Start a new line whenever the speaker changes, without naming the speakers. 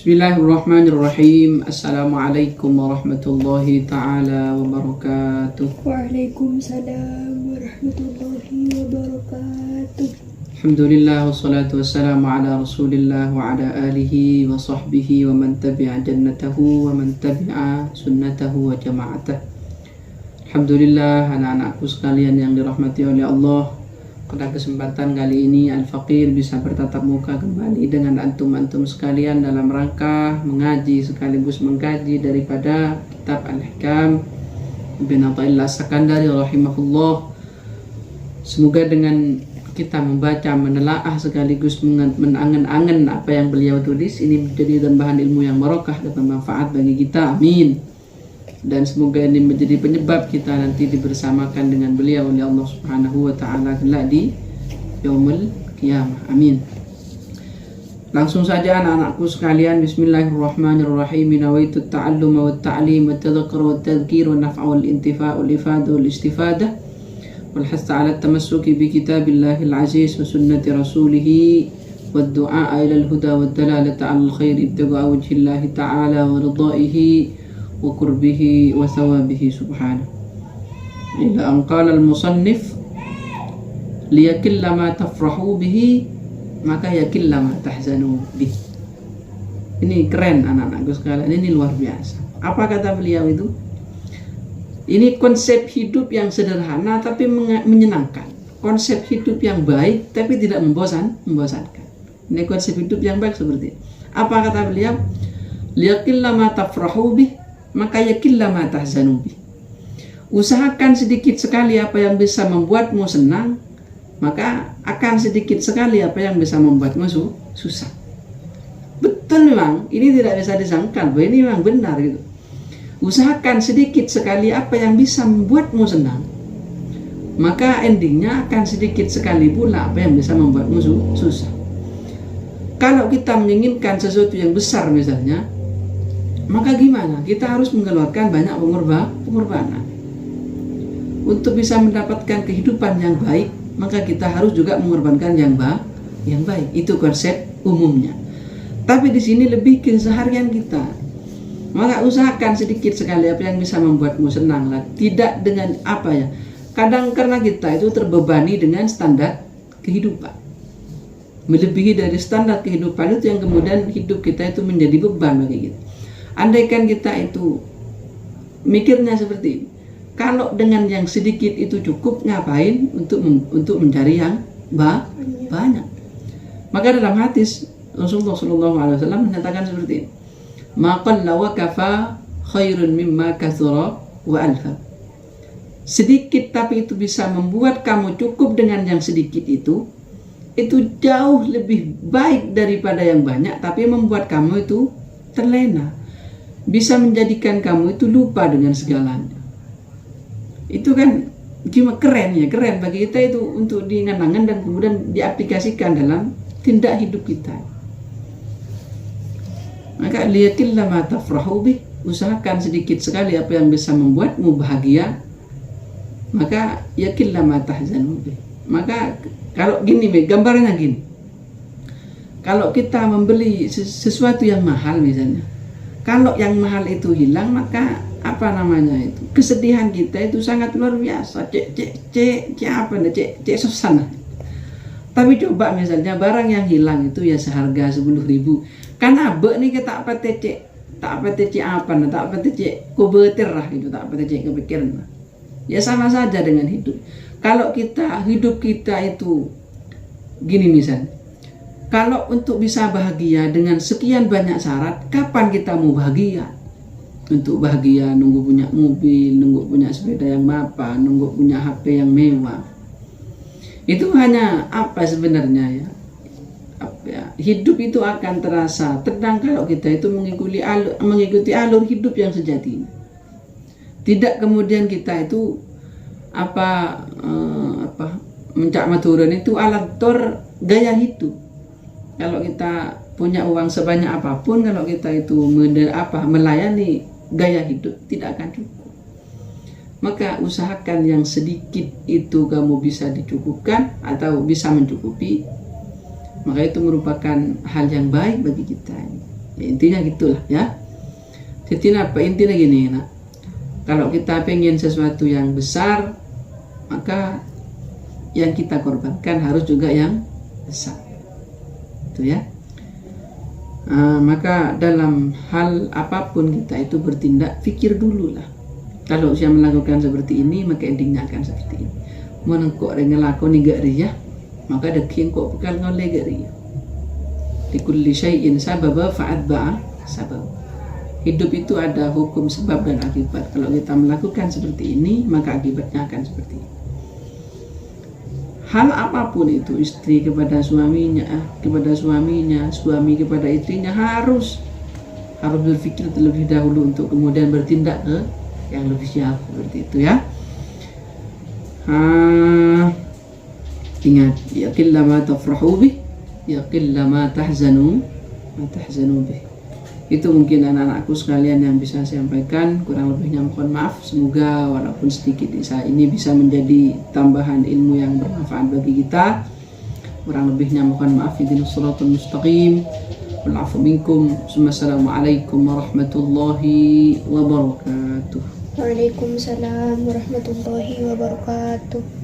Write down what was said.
Bismillahirrahmanirrahim. Assalamualaikum warahmatullahi ta'ala wabarakatuh.
Waalaikumsalam warahmatullahi wabarakatuh.
Alhamdulillah wassalatu wassalamu ala rasulillah wa ala alihi wa sahbihi wa man tabi'a jannatahu wa man tabi'a sunnatahu wa jama'atah. Alhamdulillah anak-anakku sekalian yang dirahmati oleh Allah, pada kesempatan kali ini Al-Faqir bisa bertatap muka kembali dengan antum-antum sekalian dalam rangka mengaji sekaligus mengkaji daripada kitab Al-Hikam Ibn Athaillah As-Sakandari rahimahullah. Semoga dengan kita membaca, menelaah sekaligus menangan-angan apa yang beliau tulis ini menjadi tambahan ilmu yang barokah dan bermanfaat bagi kita, amin. Dan semoga ini menjadi penyebab kita nanti dibersamakan dengan beliau oleh Allah Subhanahu wa taala kelak di yaumul qiyamah, amin. Langsung saja anak-anakku sekalian, bismillahirrahmanirrahim. Nawaitu ta'alluma wa ta'lim wa tadhakkur wa tadhkir wa naf'a wal intifa' wal ifada wal istifadah wal hasta 'ala tamassuki bi kitabillahil aziz wa sunnati rasulih wa du'a ila al huda wa dalalata 'ala al khair ibtigha'a wajhillahi ta'ala wa ridaihi wa qurbihi wa thawabihi subhanahu. Ila an qala al musannif liyakilla ma tafrahu bihi maka yakilla ma tahzanu bihi. Ini keren anak-anakku sekalian, ini luar biasa. Apa kata beliau itu? Ini konsep hidup yang sederhana tapi menyenangkan. Konsep hidup yang baik tapi tidak membosankan. Ini konsep hidup yang baik seperti ini. Apa kata beliau? Liyakilla ma tafrahu bihi maka yakillah ma tahzanu bih. Usahakan sedikit sekali apa yang bisa membuatmu senang, maka akan sedikit sekali apa yang bisa membuatmu susah. Betul memang, ini tidak bisa disangkal bahwa ini memang benar gitu. Usahakan sedikit sekali apa yang bisa membuatmu senang, maka endingnya akan sedikit sekali pula apa yang bisa membuatmu susah. Kalau kita menginginkan sesuatu yang besar misalnya, maka gimana? Kita harus mengeluarkan banyak pengorbanan. Untuk bisa mendapatkan kehidupan yang baik, maka kita harus juga mengorbankan yang baik. Itu konsep umumnya. Tapi di sini lebih ke keseharian kita. Maka usahakan sedikit sekali apa yang bisa membuatmu senang lah. Tidak dengan apa ya? Kadang karena kita itu terbebani dengan standar kehidupan. Melebihi dari standar kehidupan itu yang kemudian hidup kita itu menjadi beban bagi kita. Andaikan kita itu mikirnya seperti ini, kalau dengan yang sedikit itu cukup, ngapain untuk mencari yang banyak? Maka dalam hadis Rasulullah SAW menyatakan seperti ini, maqalla wa kafa khairun mimma kathura wa alfa. Sedikit tapi itu bisa membuat kamu cukup dengan yang sedikit itu jauh lebih baik daripada yang banyak tapi membuat kamu itu terlena, bisa menjadikan kamu itu lupa dengan segalanya. Itu kan cuma keren bagi kita itu untuk diingat-ingat dan kemudian diaplikasikan dalam tindak hidup kita. Maka liyatillah ma tafrahu bih, usahakan sedikit sekali apa yang bisa membuatmu bahagia, maka yakillah ma tahzanu bih. Maka kalau gini, gambarnya gini, kalau kita membeli sesuatu yang mahal misalnya, kalau yang mahal itu hilang, maka kesedihan kita itu sangat luar biasa. Cek susah. Tapi coba misalnya barang yang hilang itu ya seharga 10.000. Kan abe nih kita tak kubetir lah gitu, tak kepikiran. Ya sama saja dengan hidup. Kalau hidup kita itu gini misalnya, kalau untuk bisa bahagia dengan sekian banyak syarat, kapan kita mau bahagia? Untuk bahagia nunggu punya mobil, nunggu punya sepeda yang mapan, nunggu punya HP yang mewah. Itu hanya apa sebenarnya ya? Hidup itu akan terasa tenang kalau kita itu mengikuti alur hidup yang sejati. Tidak kemudian kita itu mencak maturan itu alat gaya hidup. Kalau kita punya uang sebanyak apapun, kalau kita itu melayani gaya hidup tidak akan cukup. Maka usahakan yang sedikit itu kamu bisa dicukupkan atau bisa mencukupi, maka itu merupakan hal yang baik bagi kita. Ya, intinya gitulah ya. Jadi apa intinya gini nak, kalau kita pengen sesuatu yang besar, maka yang kita korbankan harus juga yang besar, itu ya. Maka dalam hal apapun kita itu bertindak, pikir dulu lah. Kalau saya melakukan seperti ini, maka endingnya akan seperti ini. Menengkok dengan lakoni gak ria, maka deki kok bekal ngoleh gak ria. Di kulli syai'in sababa fa'atba'a sabab. Hidup itu ada hukum sebab dan akibat. Kalau kita melakukan seperti ini, maka akibatnya akan seperti ini. Hal apapun itu, istri kepada suaminya, suami kepada istrinya, harus berpikir terlebih dahulu untuk kemudian bertindak ke yang lebih jauh, seperti itu ya. Ingat, yaqilla ma tafrahu bih, yaqilla ma tahzanu bih. Itu mungkin anak-anakku sekalian yang bisa saya sampaikan. Kurang lebihnya mohon maaf. Semoga walaupun sedikit ini bisa menjadi tambahan ilmu yang bermanfaat bagi kita. Kurang lebihnya mohon maaf. Ihdinas shiratal mustaqim. Wal 'afwu minkum. Assalamualaikum warahmatullahi wabarakatuh.
Waalaikumsalam warahmatullahi wabarakatuh.